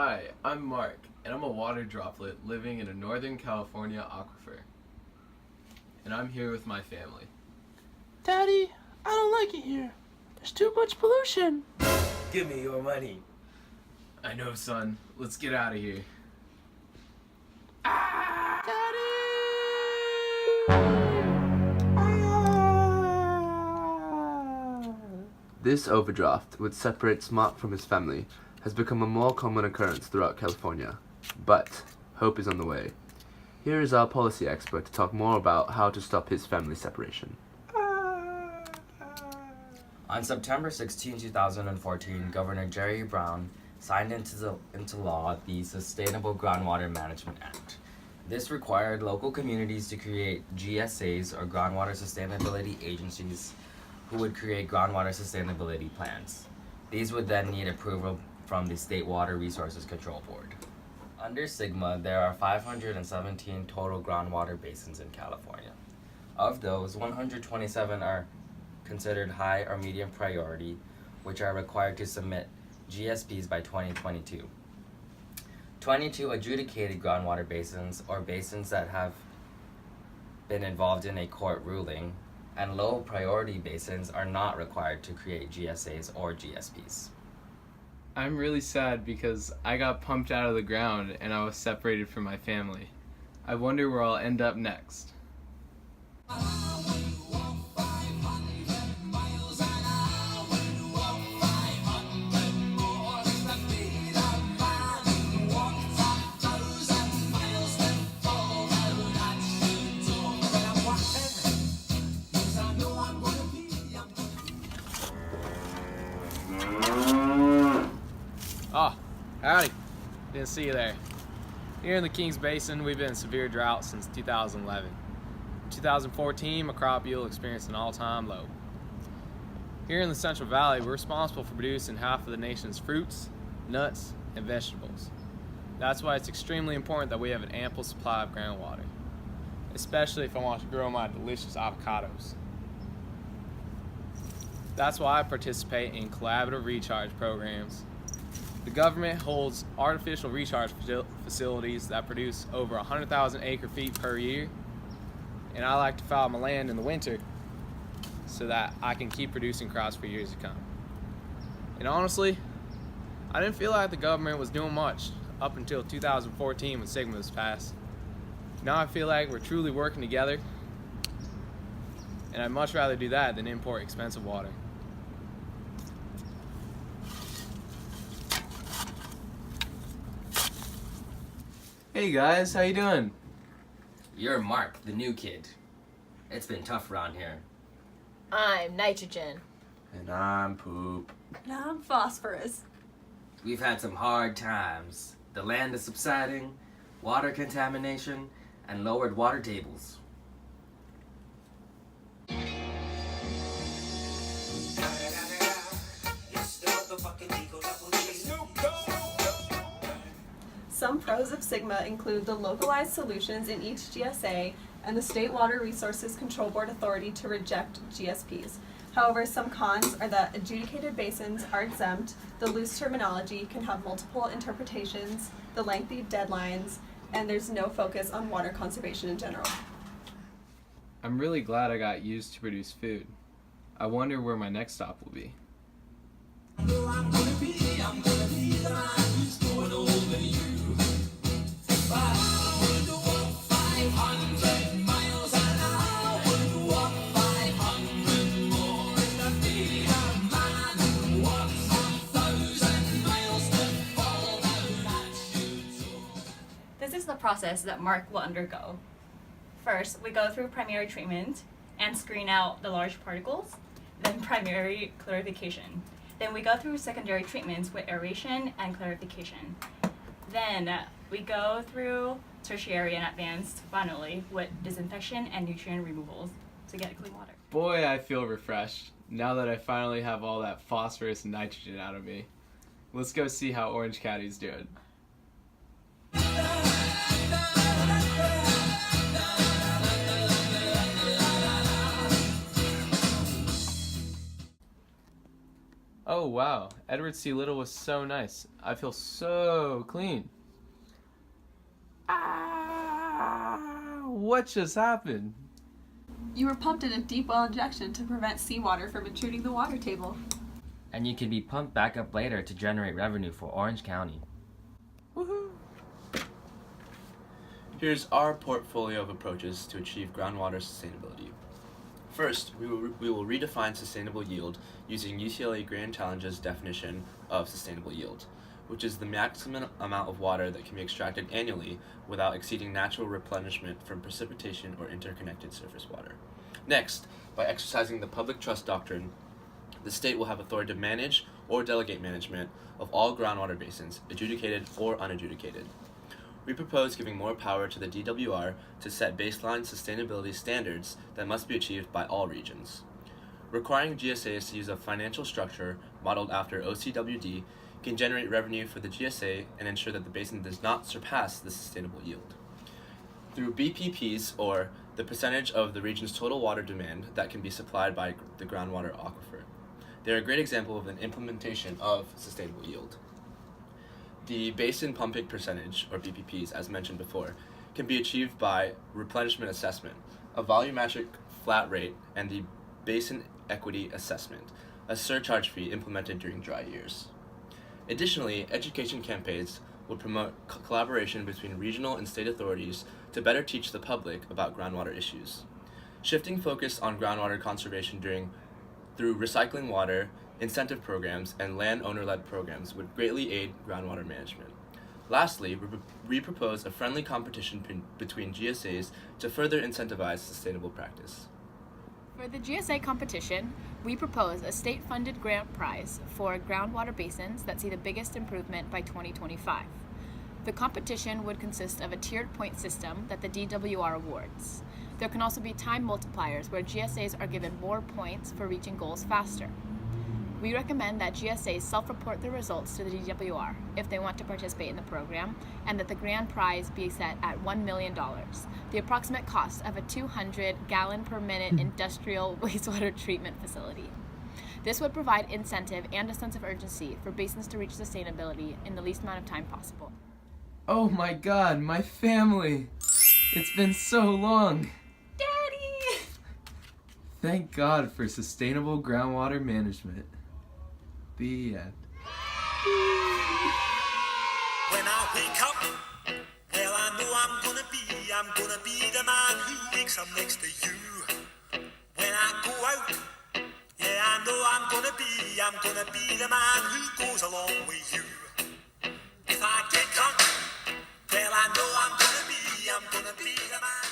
Hi, I'm Mark, and I'm a water droplet living in a Northern California aquifer. And I'm here with my family. Daddy, I don't like it here. There's too much pollution. Give me your money. I know, son. Let's get out of here. Daddy! This overdraft, which separates Mark from his family, has become a more common occurrence throughout California. But hope is on the way. Here is our policy expert to talk more about how to stop his family separation. On September 16, 2014, Governor Jerry Brown signed into law the Sustainable Groundwater Management Act. This required local communities to create GSAs, or groundwater sustainability agencies, who would create groundwater sustainability plans. These would then need approval from the State Water Resources Control Board. Under SGMA, there are 517 total groundwater basins in California. Of those, 127 are considered high or medium priority, which are required to submit GSPs by 2022. 22 adjudicated groundwater basins, or basins that have been involved in a court ruling, and low priority basins are not required to create GSAs or GSPs. I'm really sad because I got pumped out of the ground and I was separated from my family. I wonder where I'll end up next. Oh, howdy. Didn't see you there. Here in the Kings Basin, we've been in severe drought since 2011. In 2014, my crop yield experienced an all-time low. Here in the Central Valley, we're responsible for producing half of the nation's fruits, nuts, and vegetables. That's why it's extremely important that we have an ample supply of groundwater, especially if I want to grow my delicious avocados. That's why I participate in collaborative recharge programs. The government holds artificial recharge facilities that produce over 100,000 acre-feet per year, and I like to fallow my land in the winter so that I can keep producing crops for years to come. And honestly, I didn't feel like the government was doing much up until 2014 when SGMA was passed. Now I feel like we're truly working together, and I'd much rather do that than import expensive water. Hey guys, how you doing? You're Mark, the new kid. It's been tough around here. I'm nitrogen. And I'm Poop. And I'm phosphorus. We've had some hard times. The land is subsiding, water contamination, and lowered water tables. Some pros of SGMA include the localized solutions in each GSA and the State Water Resources Control Board authority to reject GSPs. However, some cons are that adjudicated basins are exempt, the loose terminology can have multiple interpretations, the lengthy deadlines, and there's no focus on water conservation in general. I'm really glad I got used to produce food. I wonder where my next stop will be. This is the process that Mark will undergo. First, we go through primary treatment and screen out the large particles, then primary clarification. Then we go through secondary treatments with aeration and clarification. Then we go through tertiary and advanced finally with disinfection and nutrient removals to get clean water. Boy, I feel refreshed now that I finally have all that phosphorus and nitrogen out of me. Let's go see how Orange County's doing. Oh wow, Edward C. Little was so nice. I feel so clean. Ah, what just happened? You were pumped in a deep well injection to prevent seawater from intruding the water table. And you can be pumped back up later to generate revenue for Orange County. Woohoo! Here's our portfolio of approaches to achieve groundwater sustainability. First, we will redefine sustainable yield using UCLA Grand Challenge's definition of sustainable yield, which is the maximum amount of water that can be extracted annually without exceeding natural replenishment from precipitation or interconnected surface water. Next, by exercising the public trust doctrine, the state will have authority to manage or delegate management of all groundwater basins, adjudicated or unadjudicated. We propose giving more power to the DWR to set baseline sustainability standards that must be achieved by all regions. Requiring GSAs to use a financial structure modeled after OCWD can generate revenue for the GSA and ensure that the basin does not surpass the sustainable yield. Through BPPs, or the percentage of the region's total water demand that can be supplied by the groundwater aquifer. They are a great example of an implementation of sustainable yield. The basin pumping percentage, or BPPs, as mentioned before, can be achieved by replenishment assessment, a volumetric flat rate, and the basin equity assessment, a surcharge fee implemented during dry years. Additionally, education campaigns will promote collaboration between regional and state authorities to better teach the public about groundwater issues. Shifting focus on groundwater conservation through recycling water, incentive programs, and landowner-led programs would greatly aid groundwater management. Lastly, we propose a friendly competition between GSAs to further incentivize sustainable practice. For the GSA competition, we propose a state-funded grant prize for groundwater basins that see the biggest improvement by 2025. The competition would consist of a tiered point system that the DWR awards. There can also be time multipliers where GSAs are given more points for reaching goals faster. We recommend that GSAs self-report their results to the DWR if they want to participate in the program, and that the grand prize be set at $1 million, the approximate cost of a 200-gallon-per-minute industrial wastewater treatment facility. This would provide incentive and a sense of urgency for basins to reach sustainability in the least amount of time possible. Oh my god, my family! It's been so long! Daddy! Thank God for sustainable groundwater management. The end. When I wake up, well, I know I'm gonna be the man who wakes up next to you. When I go out, yeah, I know I'm gonna be the man who goes along with you. If I get drunk, well, I know I'm gonna be the man.